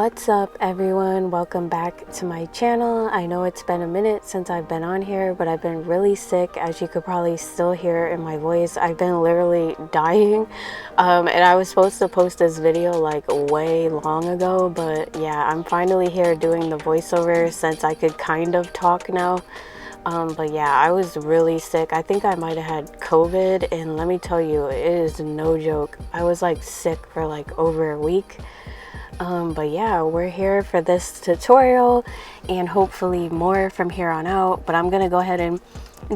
What's up everyone, welcome back to my channel. I know it's been a minute since I've been on here, but I've been really sick, as you could probably still hear in my voice. I've been literally dying, and I was supposed to post this video like way long ago, but yeah, I'm finally here doing the voiceover since I could kind of talk now. But yeah, I was really sick. I think I might have had COVID, and let me tell you, it is no joke. I was like sick for like over a week. But yeah, we're here for this tutorial and hopefully more from here on out. But I'm gonna go ahead and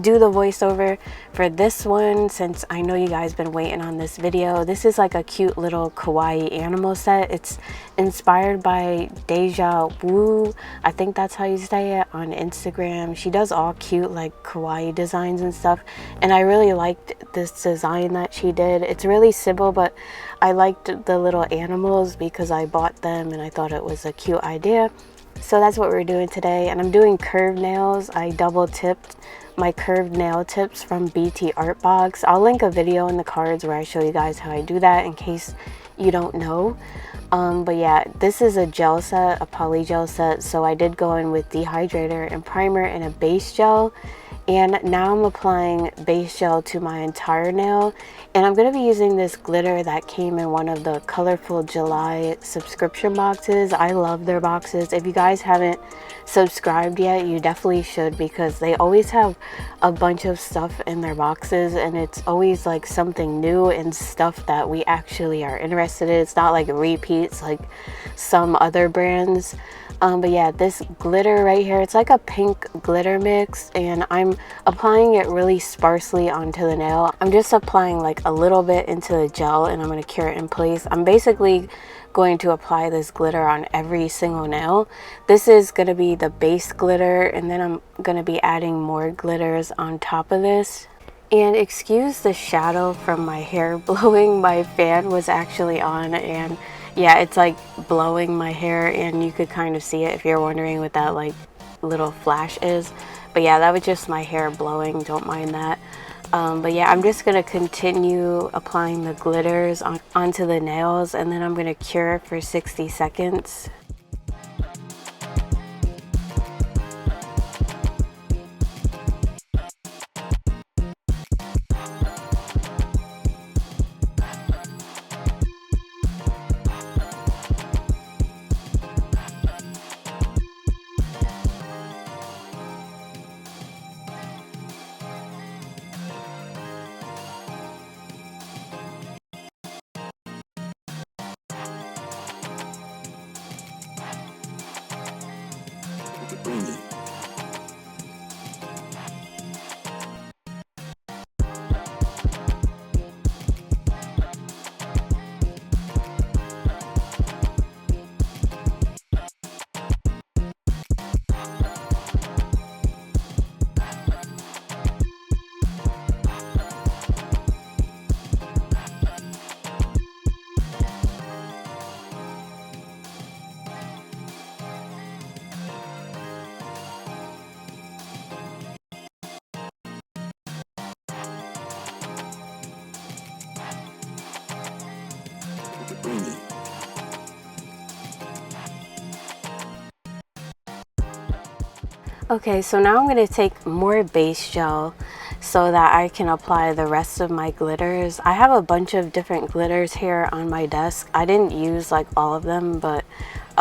do the voiceover for this one since I know you guys been waiting on this video. This is like a cute little kawaii animal set. It's inspired by Deja Wu. I think that's how you say it on Instagram. She does all cute like kawaii designs and stuff, and I really liked this design that she did. It's really simple, but I liked the little animals because I bought them and I thought it was a cute idea. So that's what we're doing today, and I'm doing curved nails. I double tipped my curved nail tips from BT Art Box. I'll link a video in the cards where I show you guys how I do that in case you don't know. But yeah, this is a gel set, a polygel set, so I did go in with dehydrator and primer and a base gel. And now I'm applying base gel to my entire nail, and I'm going to be using this glitter that came in one of the Colorfuljuly subscription boxes. I love their boxes. If you guys haven't subscribed yet, you definitely should, because they always have a bunch of stuff in their boxes, and it's always like something new and stuff that we actually are interested in. It's not like repeats like some other brands. But yeah, this glitter right here, it's like a pink glitter mix, and I'm applying it really sparsely onto the nail. I'm just applying like a little bit into the gel, and I'm going to cure it in place. I'm basically going to apply this glitter on every single nail. This is going to be the base glitter, and then I'm going to be adding more glitters on top of this. And excuse the shadow from my hair blowing. My fan was actually on, and yeah, it's like blowing my hair, and you could kind of see it if you're wondering what that like little flash is. But yeah, that was just my hair blowing, don't mind that. But yeah, I'm just gonna continue applying the glitters onto the nails, and then I'm gonna cure for 60 seconds. Okay, so now I'm going to take more base gel so that I can apply the rest of my glitters. I have a bunch of different glitters here on my desk. I didn't use like all of them, but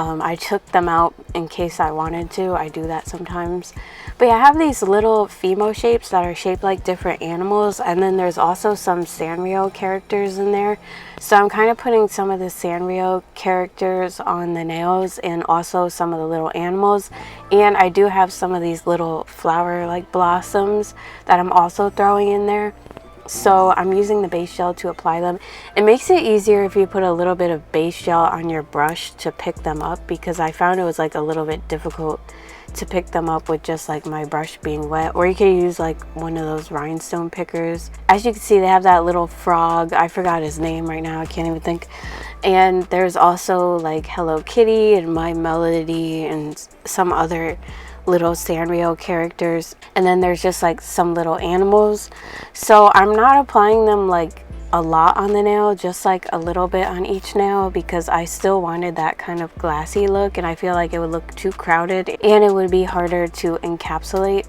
I took them out in case I wanted to. I do that sometimes. But yeah, I have these little fimo shapes that are shaped like different animals, and then there's also some Sanrio characters in there. So I'm kind of putting some of the Sanrio characters on the nails and also some of the little animals. And I do have some of these little flower like blossoms that I'm also throwing in there. So I'm using the base gel to apply them. It makes it easier if you put a little bit of base gel on your brush to pick them up, because I found it was like a little bit difficult to pick them up with just like my brush being wet. Or you could use like one of those rhinestone pickers. As you can see, they have that little frog. I forgot his name right now, I can't even think. And there's also like Hello Kitty and My Melody and some other little Sanrio characters, and then there's just like some little animals. So I'm not applying them like a lot on the nail, just like a little bit on each nail, because I still wanted that kind of glassy look, and I feel like it would look too crowded and it would be harder to encapsulate.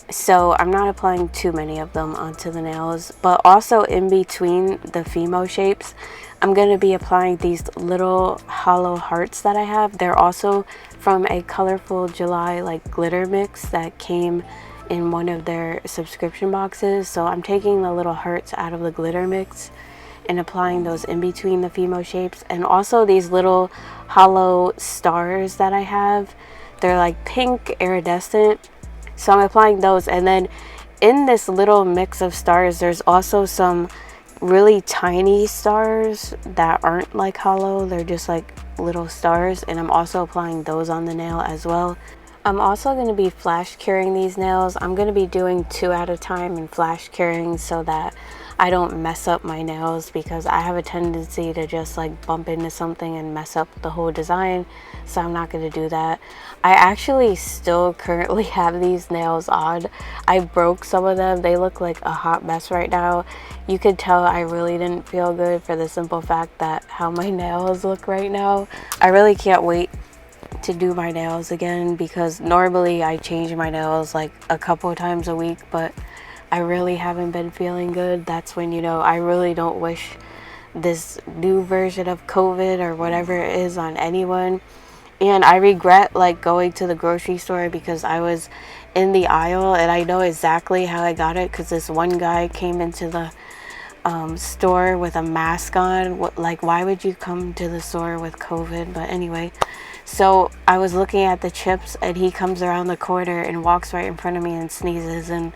So I'm not applying too many of them onto the nails. But also in between the fimo shapes, I'm going to be applying these little hollow hearts that I have. They're also from a Colorfuljuly like glitter mix that came in one of their subscription boxes. So I'm taking the little hearts out of the glitter mix and applying those in between the fimo shapes. And also these little hollow stars that I have, they're like pink iridescent, so I'm applying those. And then in this little mix of stars, there's also some really tiny stars that aren't like hollow, they're just like little stars, and I'm also applying those on the nail as well. I'm also going to be flash curing these nails. I'm going to be doing 2 at a time and flash curing so that I don't mess up my nails, because I have a tendency to just like bump into something and mess up the whole design. So I'm not going to do that. I actually still currently have these nails on. I broke some of them. They look like a hot mess right now. You could tell I really didn't feel good for the simple fact that how my nails look right now. I really can't wait to do my nails again, because normally I change my nails like a couple times a week, but I really haven't been feeling good. That's when, you know, I really don't wish this new version of COVID or whatever it is on anyone. And I regret like going to the grocery store, because I was in the aisle and I know exactly how I got it, because this one guy came into the store with a mask on. Like, why would you come to the store with COVID? But anyway, so I was looking at the chips and he comes around the corner and walks right in front of me and sneezes, and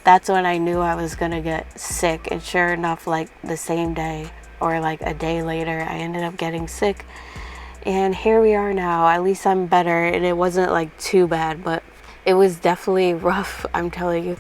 that's when I knew I was gonna get sick. And sure enough, like the same day or like a day later, I ended up getting sick. And here we are now. At least I'm better, and it wasn't like too bad, but it was definitely rough, I'm telling you.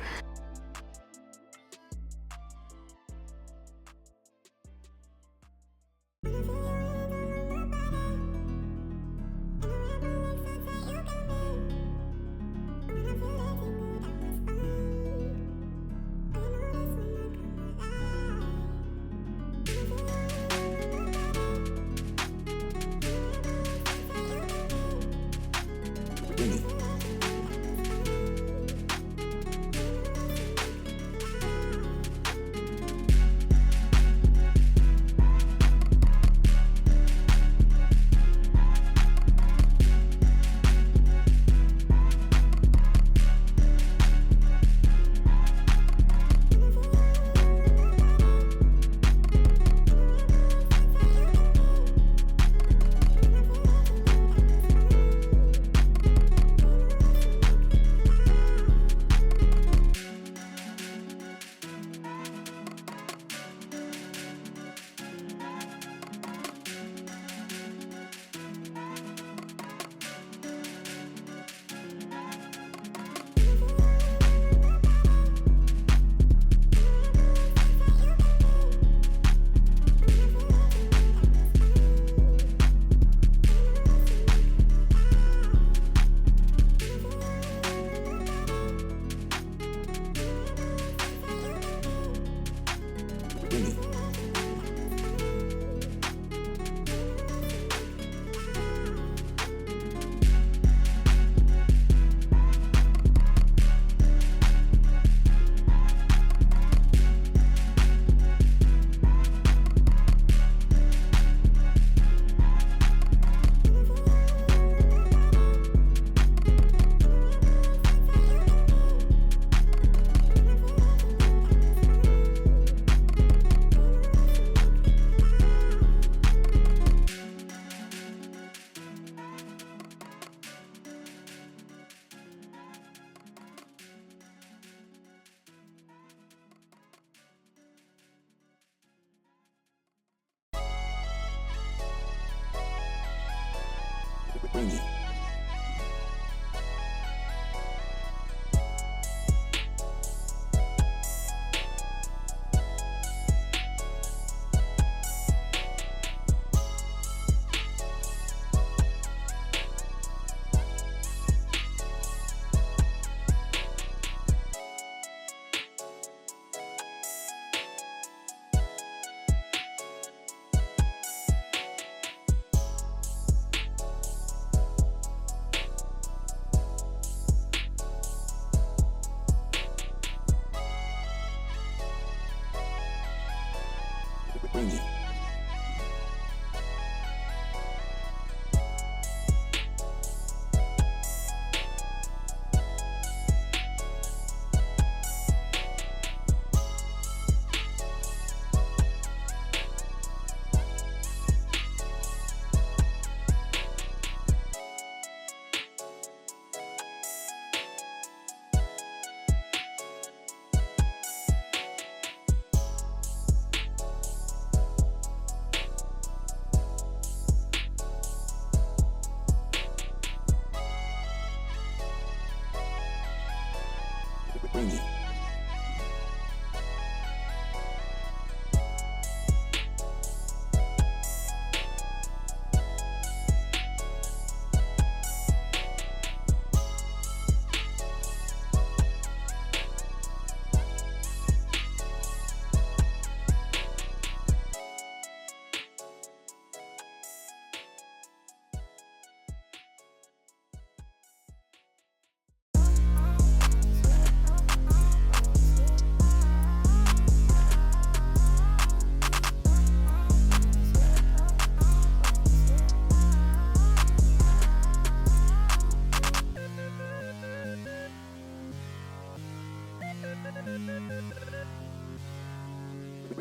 Wingy.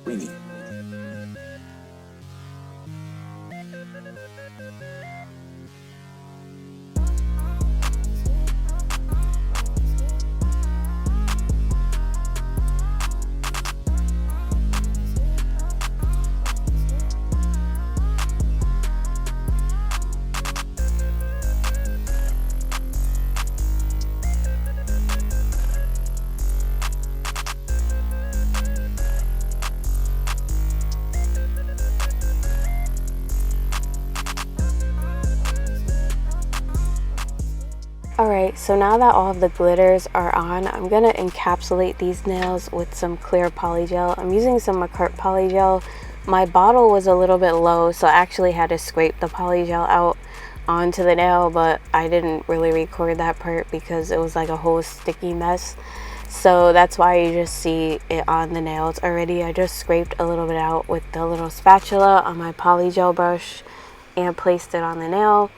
Wingy. Alright, so now that all of the glitters are on, I'm going to encapsulate these nails with some clear polygel. I'm using some Rechargeable polygel. My bottle was a little bit low, so I actually had to scrape the polygel out onto the nail, but I didn't really record that part because it was like a whole sticky mess. So that's why you just see it on the nails already. I just scraped a little bit out with the little spatula on my polygel brush and placed it on the nail.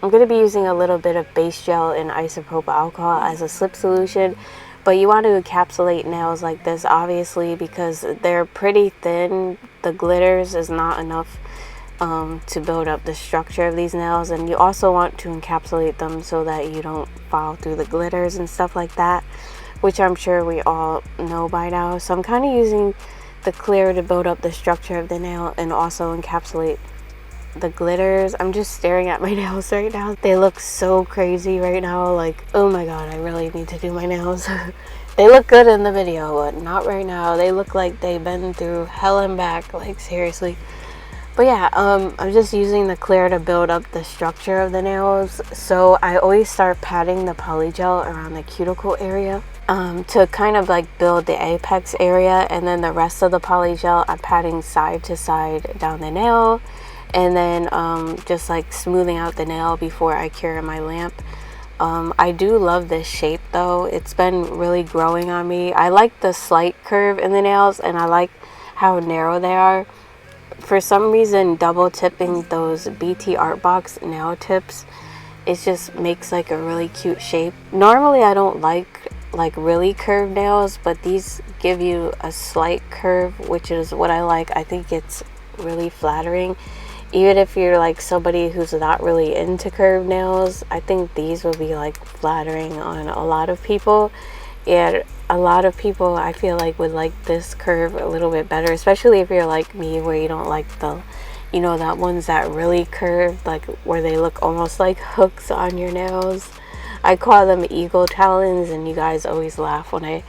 I'm going to be using a little bit of base gel and isopropyl alcohol as a slip solution, but you want to encapsulate nails like this obviously because they're pretty thin. The glitters is not enough to build up the structure of these nails, and you also want to encapsulate them so that you don't fall through the glitters and stuff like that, which I'm sure we all know by now. So I'm kind of using the clear to build up the structure of the nail and also encapsulate the glitters. I'm just staring at my nails right now. They look so crazy right now. Like, oh my god, I really need to do my nails. They look good in the video, but not right now. They look like they've been through hell and back, like seriously. But yeah, I'm just using the clear to build up the structure of the nails. So I always start patting the polygel around the cuticle area to kind of like build the apex area, and then the rest of the polygel I'm patting side to side down the nail, and then just like smoothing out the nail before I cure my lamp. I do love this shape though. It's been really growing on me. I like the slight curve in the nails, and I like how narrow they are. For some reason, double tipping those BT Art Box nail tips, it just makes like a really cute shape. Normally I don't like really curved nails, but these give you a slight curve, which is what I like. I think it's really flattering. Even if you're like somebody who's not really into curved nails, I think these will be like flattering on a lot of people. And a lot of people I feel like would like this curve a little bit better, especially if you're like me where you don't like the, you know, that ones that really curve, like where they look almost like hooks on your nails. I call them eagle talons, and you guys always laugh when I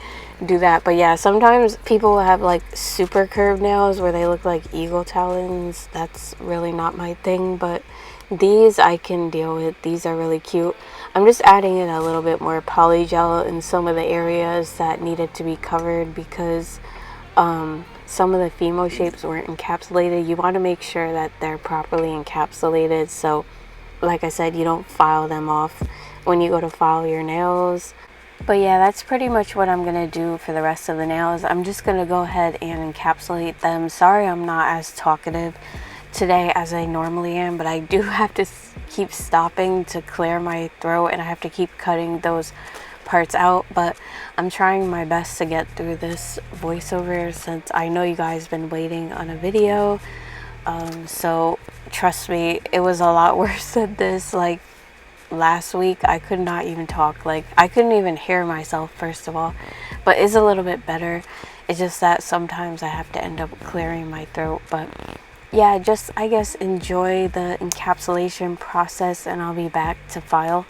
do that. But yeah, sometimes people have like super curved nails where they look like eagle talons. That's really not my thing, but these I can deal with. These are really cute. I'm just adding in a little bit more polygel in some of the areas that needed to be covered because some of the fimo shapes weren't encapsulated. You want to make sure that they're properly encapsulated, so like I said, you don't file them off when you go to file your nails. But yeah, that's pretty much what I'm gonna do for the rest of the nails. I'm just gonna go ahead and encapsulate them. Sorry I'm not as talkative today as I normally am, but I do have to keep stopping to clear my throat, and I have to keep cutting those parts out. But I'm trying my best to get through this voiceover since I know you guys have been waiting on a video. So trust me, it was a lot worse than this. Like last week I could not even talk, like I couldn't even hear myself first of all, but it's a little bit better. It's just that sometimes I have to end up clearing my throat. But yeah, just I guess enjoy the encapsulation process, and I'll be back to file.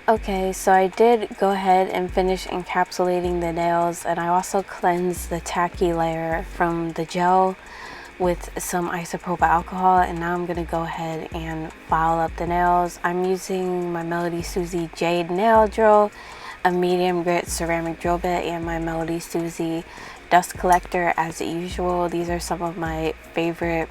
Okay, so I did go ahead and finish encapsulating the nails, and I also cleansed the tacky layer from the gel with some isopropyl alcohol, and now I'm gonna go ahead and file up the nails. I'm using my Melody Susie Jade nail drill, a medium grit ceramic drill bit, and my Melody Susie dust collector as usual. These are some of my favorite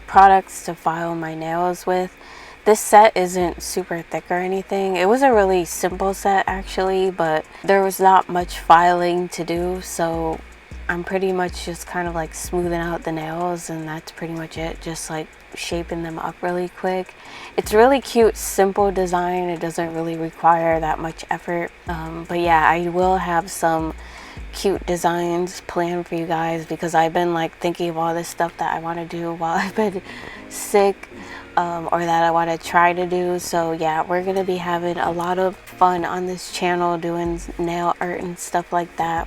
products to file my nails with. This set isn't super thick or anything. It was a really simple set actually, but there was not much filing to do, so I'm pretty much just kind of like smoothing out the nails, and that's pretty much it. Just like shaping them up really quick. It's really cute, simple design. It doesn't really require that much effort. But yeah, I will have some cute designs planned for you guys, because I've been like thinking of all this stuff that I want to do while I've been sick, or that I want to try to do. So yeah, we're gonna be having a lot of fun on this channel doing nail art and stuff like that.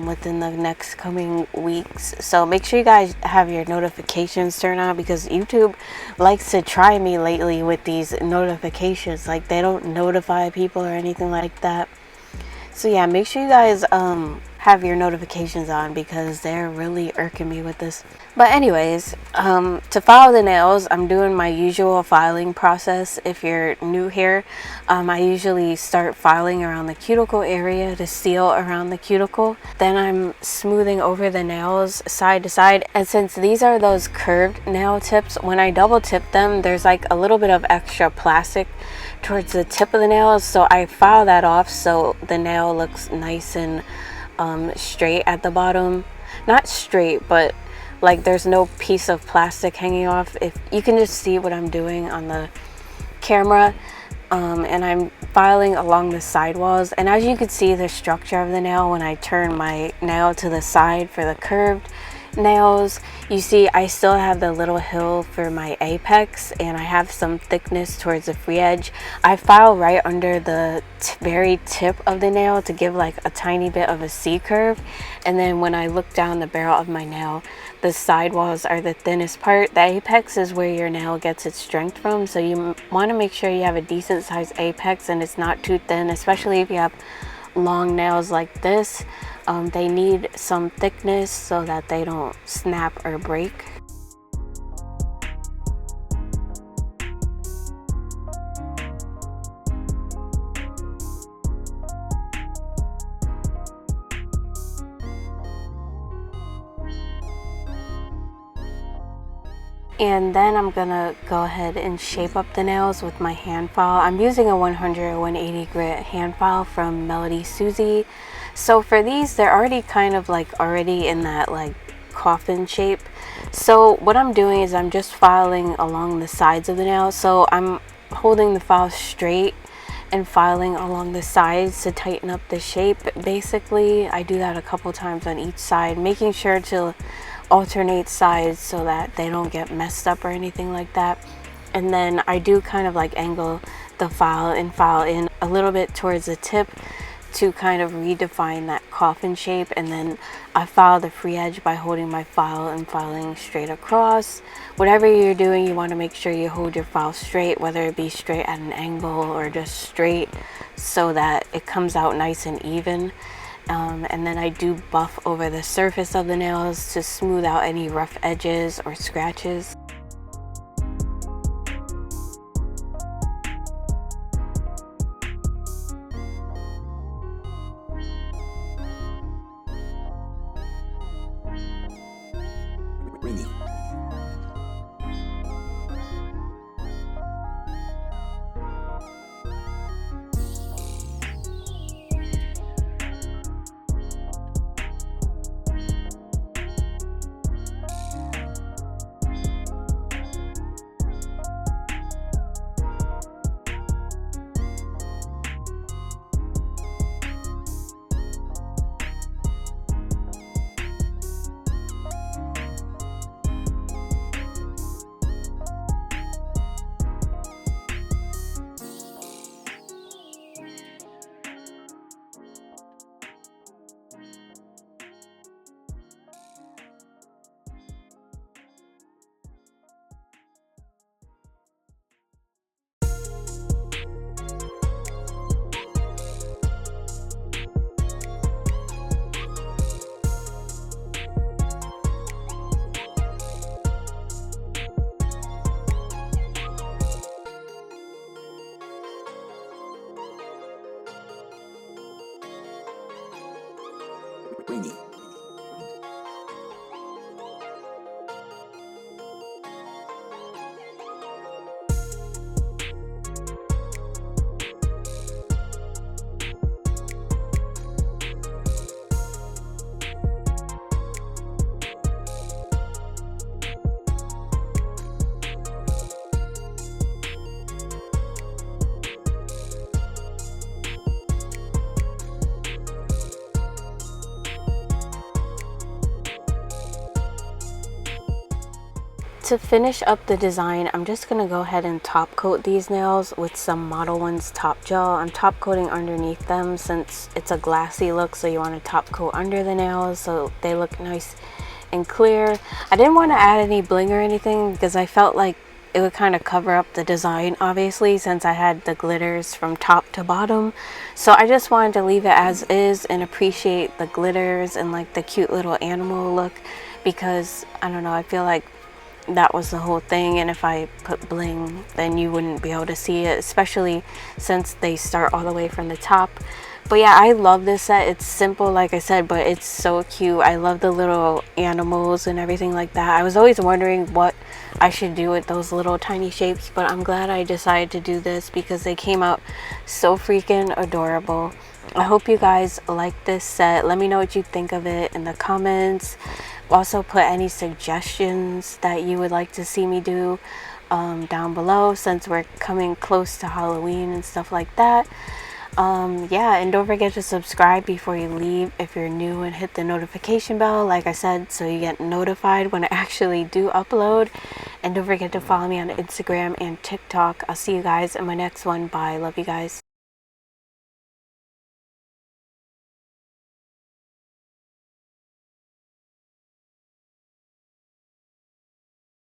within the next coming weeks. So make sure you guys have your notifications turned on, because YouTube likes to try me lately with these notifications. Like, they don't notify people or anything like that. So yeah, make sure you guys have your notifications on, because they're really irking me with this. But anyways, to file the nails, I'm doing my usual filing process. If you're new here, I usually start filing around the cuticle area to seal around the cuticle. Then I'm smoothing over the nails side to side. And since these are those curved nail tips, when I double tip them, there's like a little bit of extra plastic towards the tip of the nails. So I file that off so the nail looks nice and straight at the bottom. Not straight, but like there's no piece of plastic hanging off. If you can just see what I'm doing on the camera, and I'm filing along the sidewalls. And as you can see, the structure of the nail, when I turn my nail to the side for the curved nails, you see I still have the little hill for my apex, and I have some thickness towards the free edge. I file right under the very tip of the nail to give like a tiny bit of a C curve. And then when I look down the barrel of my nail, the sidewalls are the thinnest part. The apex is where your nail gets its strength from, so you want to make sure you have a decent sized apex and it's not too thin, especially if you have long nails like this. They need some thickness so that they don't snap or break. And then I'm gonna go ahead and shape up the nails with my hand file. I'm using a 100-180 grit hand file from Melody Susie. So for these, they're already kind of like already in that like coffin shape. So what I'm doing is I'm just filing along the sides of the nail. So I'm holding the file straight and filing along the sides to tighten up the shape. Basically, I do that a couple times on each side, making sure to alternate sides so that they don't get messed up or anything like that. And then I do kind of like angle the file and file in a little bit towards the tip to kind of redefine that coffin shape. And then I file the free edge by holding my file and filing straight across. Whatever you're doing, you want to make sure you hold your file straight, whether it be straight at an angle or just straight, so that it comes out nice and even. And then I do buff over the surface of the nails to smooth out any rough edges or scratches. to finish up the design, I'm just gonna go ahead and top coat these nails with some Model 1's top gel. I'm top coating underneath them since it's a glassy look, so you want to top coat under the nails so they look nice and clear. I didn't want to add any bling or anything because I felt like it would kind of cover up the design, obviously, since I had the glitters from top to bottom. So I just wanted to leave it as is and appreciate the glitters and like the cute little animal look, because I don't know, I feel like that was the whole thing, and if I put bling then you wouldn't be able to see it, especially since they start all the way from the top. But yeah, I love this set. It's simple, like I said, but it's so cute. I love the little animals and everything like that. I was always wondering what I should do with those little tiny shapes, but I'm glad I decided to do this because they came out so freaking adorable. I hope you guys like this set. Let me know what you think of it in the comments. Also put any suggestions that you would like to see me do down below, since we're coming close to Halloween and stuff like that. Yeah, and don't forget to subscribe before you leave if you're new, and hit the notification bell, like I said, so you get notified when I actually do upload. And don't forget to follow me on Instagram and TikTok. I'll see you guys in my next one. Bye. Love you guys.